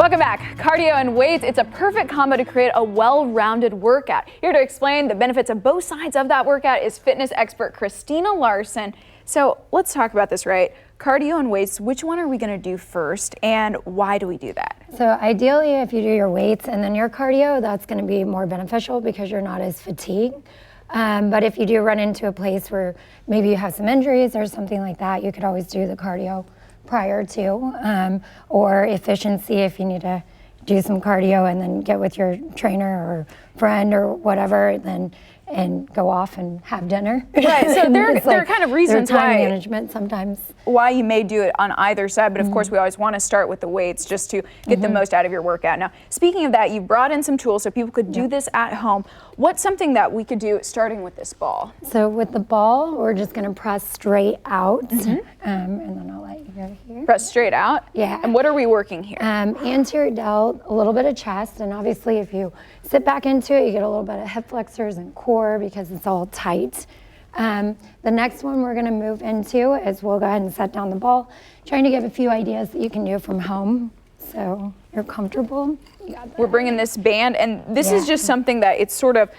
Welcome back. Cardio and weights, it's a perfect combo to create a well-rounded workout. Here to explain the benefits of both sides of that workout is fitness expert Christina Larson. So let's talk about this, right? Cardio and weights, which one are we going to do first, and why do we do that? So ideally, if you do your weights and then your cardio, that's going to be more beneficial because you're not as fatigued. But if you do run into a place where maybe you have some injuries or something like that, you could always do the cardio prior to, or efficiency if you need to do some cardio and then get with your trainer or friend or whatever, then and go off and have dinner. Right, so there are kind of reasons time why management sometimes. Why you may do it on either side, but of course we always want to start with the weights just to get the most out of your workout. Now, speaking of that, you brought in some tools so people could do this at home. What's something that we could do starting with this ball? So with the ball, we're just going to press straight out, and then I'll let you go here. Press straight out? Yeah. And what are we working here? Anterior delt, a little bit of chest, and obviously if you sit back into it, you get a little bit of hip flexors and core because it's all tight. The next one we're going to move into is we'll go ahead and set down the ball, trying to give a few ideas that you can do from home so you're comfortable. You got that. We're bringing this band, and this is just something that it's sort of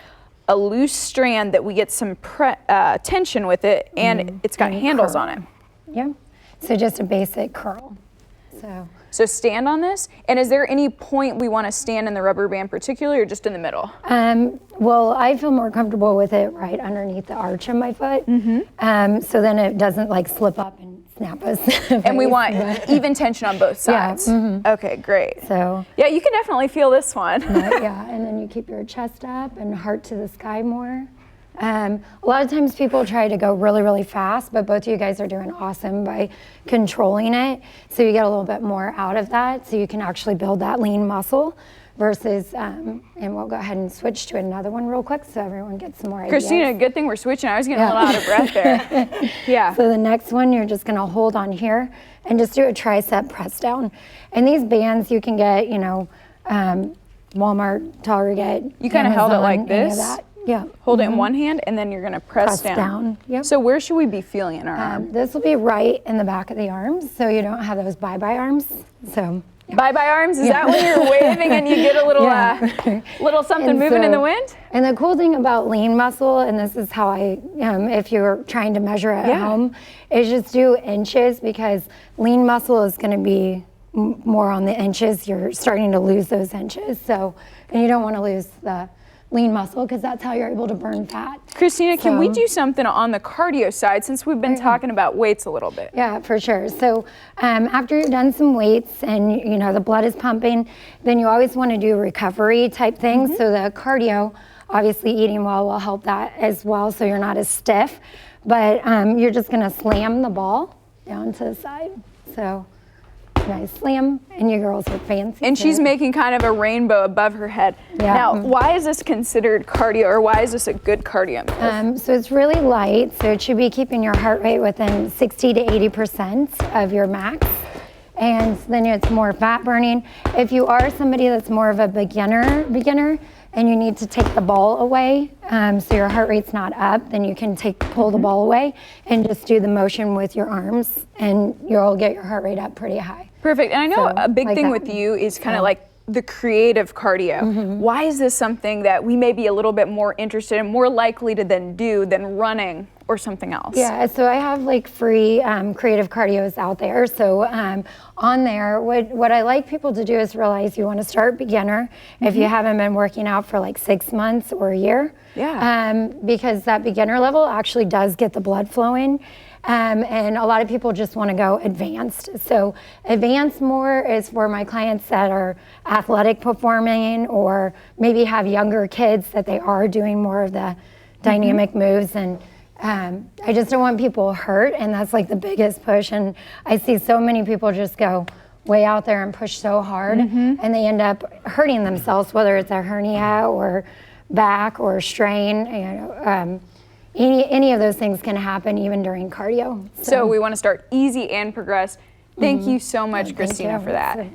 a loose strand that we get some tension with it, and it's got handles on it. Yeah, so just a basic curl. So stand on this, and is there any point we want to stand in the rubber band particularly, or just in the middle? Well, I feel more comfortable with it right underneath the arch of my foot, so then it doesn't like slip up and snap us. And we want even tension on both sides. Yeah. Okay, great. So yeah, you can definitely feel this one. Yeah, and then you keep your chest up and heart to the sky more. A lot of times people try to go really, really fast, but both of you guys are doing awesome by controlling it. So you get a little bit more out of that, so you can actually build that lean muscle versus, and we'll go ahead and switch to another one real quick so everyone gets some more ideas. Christina, good thing we're switching. I was getting a little out of breath there. Yeah. So the next one, you're just gonna hold on here and just do a tricep press down. And these bands you can get, you know, Walmart, Target. You kind of held it like this? Yeah. Hold it in one hand, and then you're going to press down. Yep. So where should we be feeling in our arm? This will be right in the back of the arms, so you don't have those bye-bye arms. So bye-bye arms? Is that when you're waving and you get a little little something moving in the wind? And the cool thing about lean muscle, and this is how I, if you're trying to measure it at home, is just do inches, because lean muscle is going to be more on the inches. You're starting to lose those inches, so, and you don't want to lose the lean muscle because that's how you're able to burn fat. Christina, can we do something on the cardio side since we've been talking about weights a little bit? Yeah, for sure. So after you've done some weights and you know the blood is pumping, then you always want to do recovery type things. So the cardio, obviously eating well will help that as well, so you're not as stiff. But you're just going to slam the ball down to the side. So nice slam, and you girls are fancy. And she's making kind of a rainbow above her head. Yeah. Now, why is this considered cardio, or why is this a good cardio move? So it's really light, so it should be keeping your heart rate within 60 to 80% of your max. And then it's more fat burning. If you are somebody that's more of a beginner, and you need to take the ball away, so your heart rate's not up, then you can pull the ball away and just do the motion with your arms, and you'll get your heart rate up pretty high. Perfect. And I know a big thing with you is kind of like the creative cardio. Why is this something that we may be a little bit more interested in, more likely to then do than running or something else? Yeah, so I have like free creative cardios out there. So on there, what I like people to do is realize you want to start beginner if you haven't been working out for like 6 months or a year. Yeah. Because that beginner level actually does get the blood flowing. And a lot of people just want to go advanced. So advanced more is for my clients that are athletic performing, or maybe have younger kids that they are doing more of the dynamic moves. And I just don't want people hurt, and that's like the biggest push. And I see so many people just go way out there and push so hard, and they end up hurting themselves, whether it's a hernia or back or strain. You know, any of those things can happen even during cardio. So we want to start easy and progress. Thank you so much, Christina, for that.